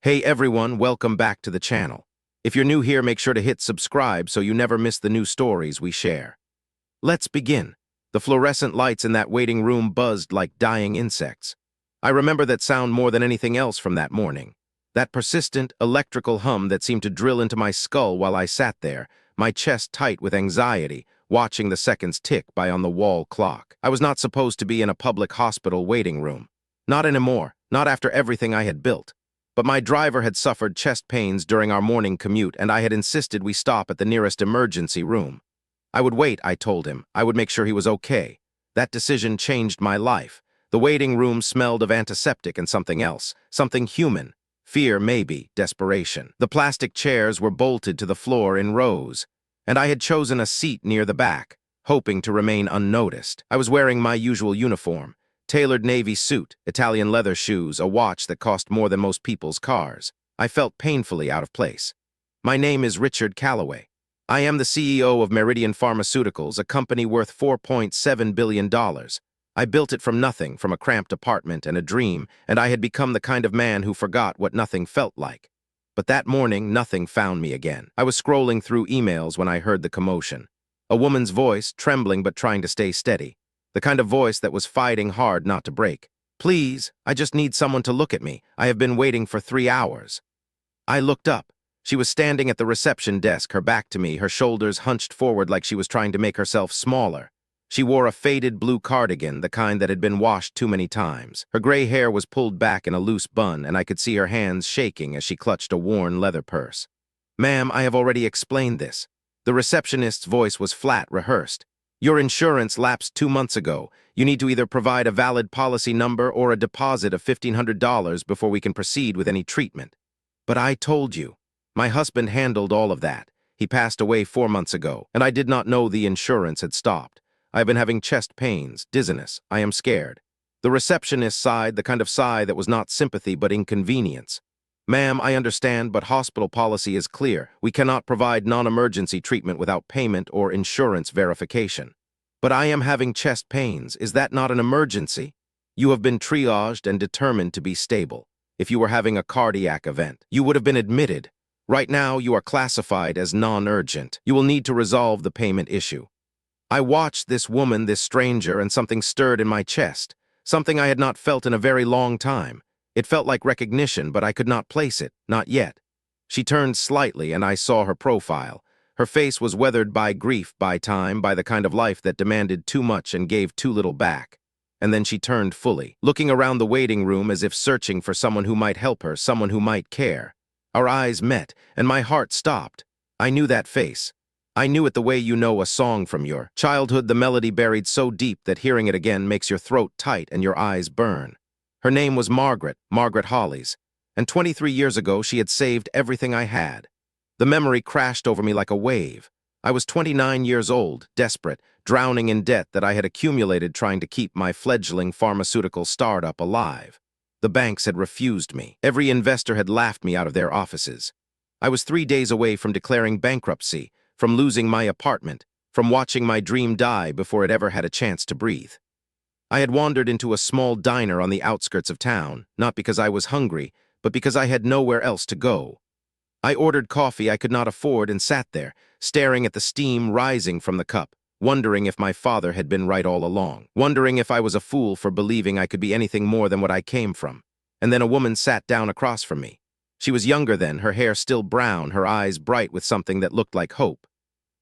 Hey everyone, welcome back to the channel. If you're new here, make sure to hit subscribe so you never miss the new stories we share. Let's begin. The fluorescent lights in that waiting room buzzed like dying insects. I remember that sound more than anything else from that morning. That persistent, electrical hum that seemed to drill into my skull while I sat there, my chest tight with anxiety, watching the seconds tick by on the wall clock. I was not supposed to be in a public hospital waiting room. Not anymore, not after everything I had built. But my driver had suffered chest pains during our morning commute, and I had insisted we stop at the nearest emergency room. I would wait, I told him. I would make sure he was okay. That decision changed my life. The waiting room smelled of antiseptic and something else, something human. Fear, maybe, desperation. The plastic chairs were bolted to the floor in rows, and I had chosen a seat near the back, hoping to remain unnoticed. I was wearing my usual uniform. Tailored navy suit, Italian leather shoes, a watch that cost more than most people's cars. I felt painfully out of place. My name is Richard Calloway. I am the CEO of Meridian Pharmaceuticals, a company worth $4.7 billion. I built it from nothing, from a cramped apartment and a dream, and I had become the kind of man who forgot what nothing felt like. But that morning, nothing found me again. I was scrolling through emails when I heard the commotion. A woman's voice, trembling but trying to stay steady. The kind of voice that was fighting hard not to break. Please, I just need someone to look at me. I have been waiting for 3 hours. I looked up. She was standing at the reception desk, her back to me, her shoulders hunched forward like she was trying to make herself smaller. She wore a faded blue cardigan, the kind that had been washed too many times. Her gray hair was pulled back in a loose bun, and I could see her hands shaking as she clutched a worn leather purse. Ma'am, I have already explained this. The receptionist's voice was flat, rehearsed. Your insurance lapsed 2 months ago. You need to either provide a valid policy number or a deposit of $1,500 before we can proceed with any treatment. But I told you. My husband handled all of that. He passed away 4 months ago, and I did not know the insurance had stopped. I have been having chest pains, dizziness. I am scared. The receptionist sighed, the kind of sigh that was not sympathy but inconvenience. Ma'am, I understand, but hospital policy is clear. We cannot provide non-emergency treatment without payment or insurance verification. But I am having chest pains. Is that not an emergency? You have been triaged and determined to be stable. If you were having a cardiac event, you would have been admitted. Right now, you are classified as non-urgent. You will need to resolve the payment issue. I watched this woman, this stranger, and something stirred in my chest. Something I had not felt in a very long time. It felt like recognition, but I could not place it, not yet. She turned slightly, and I saw her profile. Her face was weathered by grief, by time, by the kind of life that demanded too much and gave too little back. And then she turned fully, looking around the waiting room as if searching for someone who might help her, someone who might care. Our eyes met, and my heart stopped. I knew that face. I knew it the way you know a song from your childhood, the melody buried so deep that hearing it again makes your throat tight and your eyes burn. Her name was Margaret Hollies, and 23 years ago she had saved everything I had. The memory crashed over me like a wave. I was 29 years old, desperate, drowning in debt that I had accumulated trying to keep my fledgling pharmaceutical startup alive. The banks had refused me. Every investor had laughed me out of their offices. I was 3 days away from declaring bankruptcy, from losing my apartment, from watching my dream die before it ever had a chance to breathe. I had wandered into a small diner on the outskirts of town, not because I was hungry, but because I had nowhere else to go. I ordered coffee I could not afford and sat there, staring at the steam rising from the cup, wondering if my father had been right all along, wondering if I was a fool for believing I could be anything more than what I came from. And then a woman sat down across from me. She was younger then, her hair still brown, her eyes bright with something that looked like hope.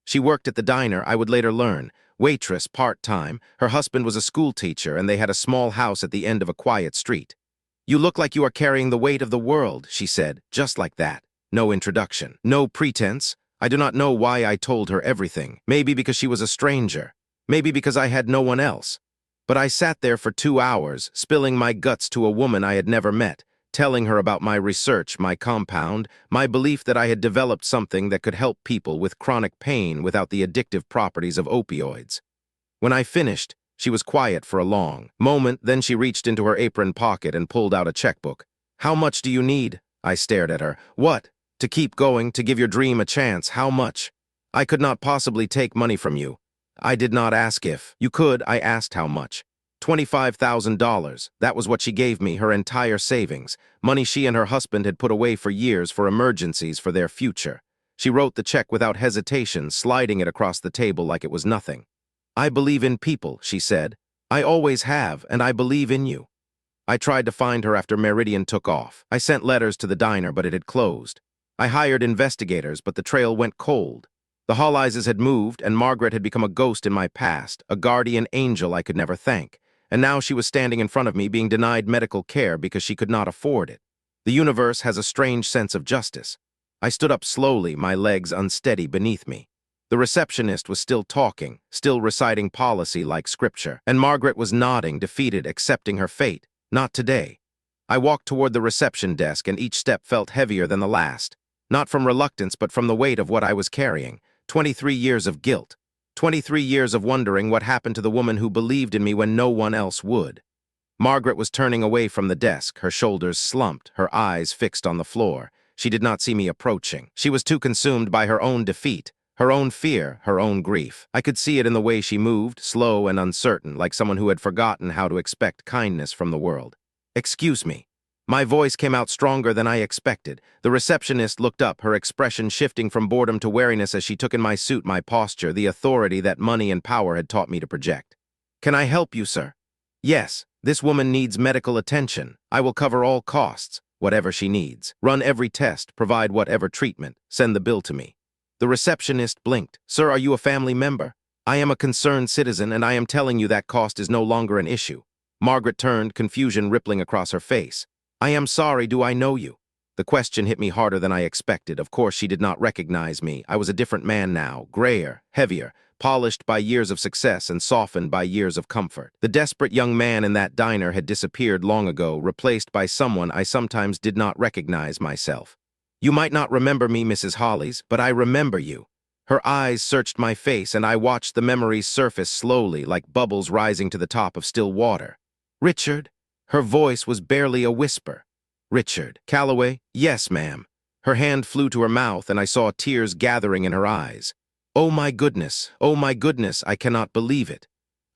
She worked at the diner, I would later learn. Waitress, part-time. Her husband was a school teacher, and they had a small house at the end of a quiet street. You look like you are carrying the weight of the world, she said, just like that. No introduction. No pretense. I do not know why I told her everything. Maybe because she was a stranger. Maybe because I had no one else. But I sat there for 2 hours, spilling my guts to a woman I had never met, telling her about my research, my compound, my belief that I had developed something that could help people with chronic pain without the addictive properties of opioids. When I finished, she was quiet for a long moment, then she reached into her apron pocket and pulled out a checkbook. How much do you need? I stared at her. What? To keep going, to give your dream a chance, how much? I could not possibly take money from you. I did not ask if you could, I asked how much. $25,000. That was what she gave me, her entire savings, money she and her husband had put away for years for emergencies for their future. She wrote the check without hesitation, sliding it across the table like it was nothing. "I believe in people," she said. "I always have, and I believe in you." I tried to find her after Meridian took off. I sent letters to the diner, but it had closed. I hired investigators, but the trail went cold. The Hollises had moved, and Margaret had become a ghost in my past, a guardian angel I could never thank. And now she was standing in front of me being denied medical care because she could not afford it. The universe has a strange sense of justice. I stood up slowly, my legs unsteady beneath me. The receptionist was still talking, still reciting policy like scripture, and Margaret was nodding, defeated, accepting her fate. Not today. I walked toward the reception desk, and each step felt heavier than the last. Not from reluctance, but from the weight of what I was carrying. 23 years of guilt. 23 years of wondering what happened to the woman who believed in me when no one else would. Margaret was turning away from the desk, her shoulders slumped, her eyes fixed on the floor. She did not see me approaching. She was too consumed by her own defeat, her own fear, her own grief. I could see it in the way she moved, slow and uncertain, like someone who had forgotten how to expect kindness from the world. "Excuse me." My voice came out stronger than I expected. The receptionist looked up, her expression shifting from boredom to wariness as she took in my suit, my posture, the authority that money and power had taught me to project. "Can I help you, sir?" "Yes, this woman needs medical attention. I will cover all costs, whatever she needs. Run every test, provide whatever treatment. Send the bill to me." The receptionist blinked. "Sir, are you a family member?" "I am a concerned citizen, and I am telling you that cost is no longer an issue." Margaret turned, confusion rippling across her face. "I am sorry, do I know you?" The question hit me harder than I expected. Of course, she did not recognize me. I was a different man now, grayer, heavier, polished by years of success and softened by years of comfort. The desperate young man in that diner had disappeared long ago, replaced by someone I sometimes did not recognize myself. "You might not remember me, Mrs. Hollis, but I remember you." Her eyes searched my face, and I watched the memories surface slowly, like bubbles rising to the top of still water. "Richard?" Her voice was barely a whisper. "Richard Calloway?" "Yes, ma'am." Her hand flew to her mouth, and I saw tears gathering in her eyes. Oh my goodness, I cannot believe it."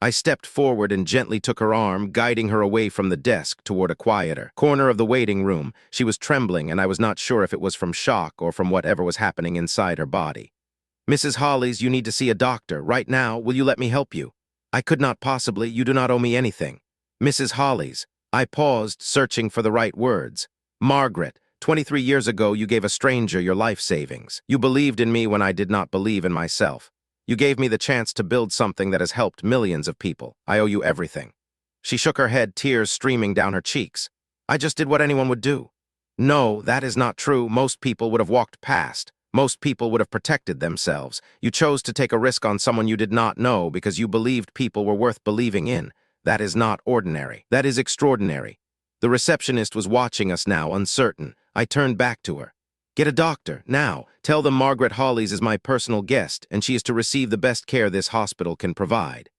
I stepped forward and gently took her arm, guiding her away from the desk toward a quieter corner of the waiting room. She was trembling, and I was not sure if it was from shock or from whatever was happening inside her body. "Mrs. Hollis, you need to see a doctor. Right now, will you let me help you?" "I could not possibly. You do not owe me anything." "Mrs. Hollis." I paused, searching for the right words. "Margaret, 23 years ago you gave a stranger your life savings. You believed in me when I did not believe in myself. You gave me the chance to build something that has helped millions of people. I owe you everything." She shook her head, tears streaming down her cheeks. "I just did what anyone would do." "No, that is not true. Most people would have walked past. Most people would have protected themselves. You chose to take a risk on someone you did not know because you believed people were worth believing in. That is not ordinary. That is extraordinary." The receptionist was watching us now, uncertain. I turned back to her. "Get a doctor, now. Tell them Margaret Hollis is my personal guest, and she is to receive the best care this hospital can provide."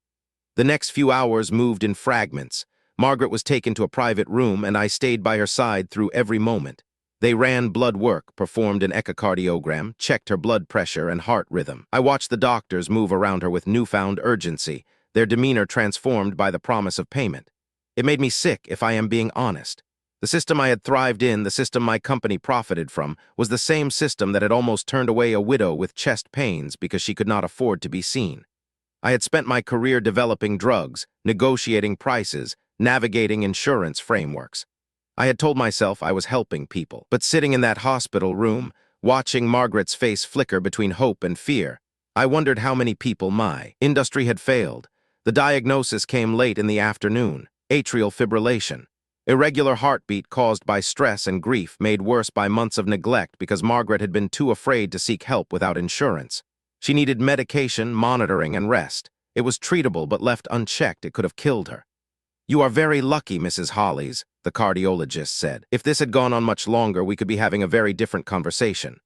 The next few hours moved in fragments. Margaret was taken to a private room, and I stayed by her side through every moment. They ran blood work, performed an echocardiogram, checked her blood pressure and heart rhythm. I watched the doctors move around her with newfound urgency, their demeanor transformed by the promise of payment. It made me sick, if I am being honest. The system I had thrived in, the system my company profited from, was the same system that had almost turned away a widow with chest pains because she could not afford to be seen. I had spent my career developing drugs, negotiating prices, navigating insurance frameworks. I had told myself I was helping people, but sitting in that hospital room, watching Margaret's face flicker between hope and fear, I wondered how many people my industry had failed. The diagnosis came late in the afternoon: atrial fibrillation. Irregular heartbeat caused by stress and grief, made worse by months of neglect because Margaret had been too afraid to seek help without insurance. She needed medication, monitoring, and rest. It was treatable, but left unchecked, it could have killed her. "You are very lucky, Mrs. Hollis," the cardiologist said. "If this had gone on much longer, we could be having a very different conversation."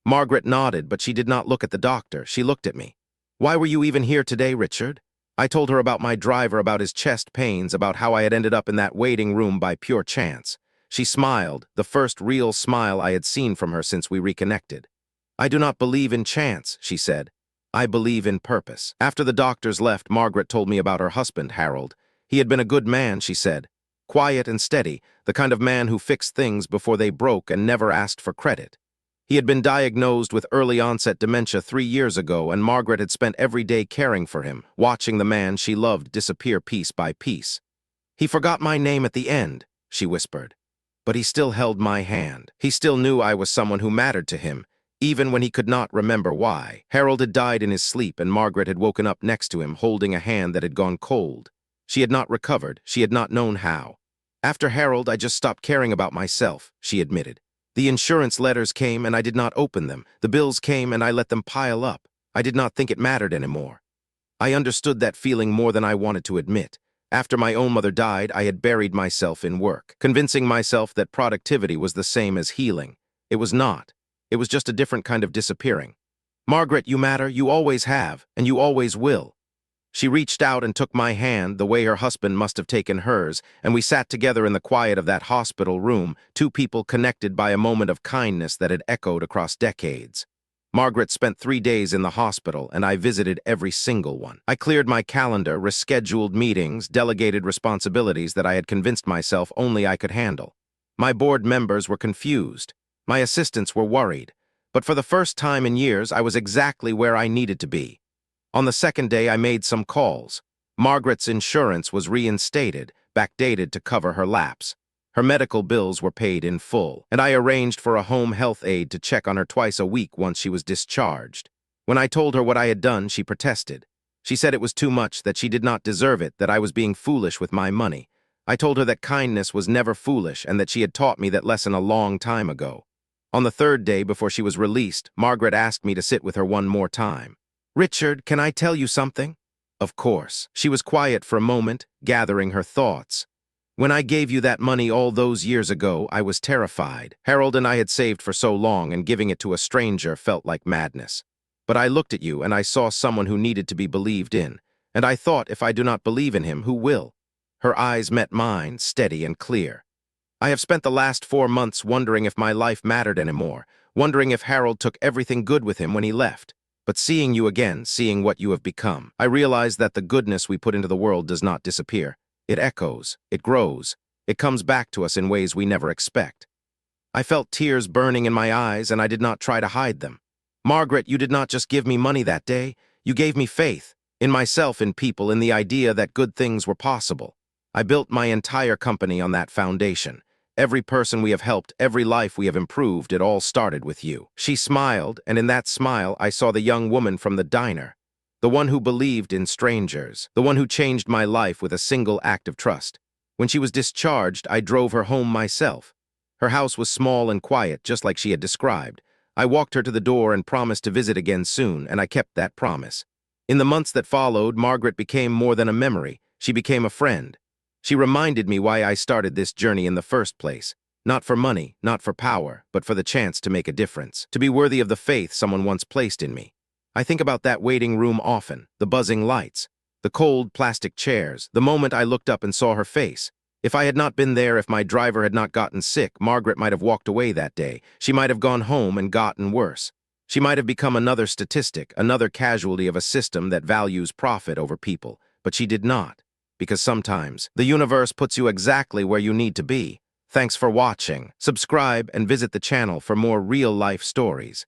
Margaret nodded, but she did not look at the doctor. She looked at me. "Why were you even here today, Richard?" I told her about my driver, about his chest pains, about how I had ended up in that waiting room by pure chance. She smiled, the first real smile I had seen from her since we reconnected. "I do not believe in chance," she said. "I believe in purpose." After the doctors left, Margaret told me about her husband, Harold. He had been a good man, she said. Quiet and steady, the kind of man who fixed things before they broke and never asked for credit. He had been diagnosed with early-onset dementia 3 years ago, and Margaret had spent every day caring for him, watching the man she loved disappear piece by piece. "He forgot my name at the end," she whispered. But he still held my hand. He still knew I was someone who mattered to him, even when he could not remember why. Harold had died in his sleep, and Margaret had woken up next to him, holding a hand that had gone cold. She had not recovered. She had not known how. "After Harold, I just stopped caring about myself," she admitted. "The insurance letters came, and I did not open them. The bills came, and I let them pile up. I did not think it mattered anymore." I understood that feeling more than I wanted to admit. After my own mother died, I had buried myself in work, convincing myself that productivity was the same as healing. It was not. It was just a different kind of disappearing. "Margaret, you matter. You always have, and you always will." She reached out and took my hand the way her husband must have taken hers, and we sat together in the quiet of that hospital room, two people connected by a moment of kindness that had echoed across decades. Margaret spent 3 days in the hospital, and I visited every single one. I cleared my calendar, rescheduled meetings, delegated responsibilities that I had convinced myself only I could handle. My board members were confused. My assistants were worried. But for the first time in years, I was exactly where I needed to be. On the second day, I made some calls. Margaret's insurance was reinstated, backdated to cover her lapse. Her medical bills were paid in full, and I arranged for a home health aide to check on her twice a week once she was discharged. When I told her what I had done, she protested. She said it was too much, that she did not deserve it, that I was being foolish with my money. I told her that kindness was never foolish and that she had taught me that lesson a long time ago. On the third day, before she was released, Margaret asked me to sit with her one more time. "Richard, can I tell you something?" Of course. She was quiet for a moment, gathering her thoughts. "When I gave you that money all those years ago, I was terrified. Harold and I had saved for so long, and giving it to a stranger felt like madness. But I looked at you, and I saw someone who needed to be believed in. And I thought, if I do not believe in him, who will?" Her eyes met mine, steady and clear. "I have spent the last 4 months wondering if my life mattered anymore, wondering if Harold took everything good with him when he left. But seeing you again, seeing what you have become, I realize that the goodness we put into the world does not disappear. It echoes, it grows, it comes back to us in ways we never expect." I felt tears burning in my eyes, and I did not try to hide them. "Margaret, you did not just give me money that day. You gave me faith, in myself, in people, in the idea that good things were possible. I built my entire company on that foundation. Every person we have helped, every life we have improved, it all started with you." She smiled, and in that smile I saw the young woman from the diner. The one who believed in strangers. The one who changed my life with a single act of trust. When she was discharged, I drove her home myself. Her house was small and quiet, just like she had described. I walked her to the door and promised to visit again soon, and I kept that promise. In the months that followed, Margaret became more than a memory. She became a friend. She reminded me why I started this journey in the first place. Not for money, not for power, but for the chance to make a difference. To be worthy of the faith someone once placed in me. I think about that waiting room often, the buzzing lights, the cold plastic chairs, the moment I looked up and saw her face. If I had not been there, if my driver had not gotten sick, Margaret might have walked away that day. She might have gone home and gotten worse. She might have become another statistic, another casualty of a system that values profit over people. But she did not. Because sometimes, the universe puts you exactly where you need to be. Thanks for watching. Subscribe and visit the channel for more real-life stories.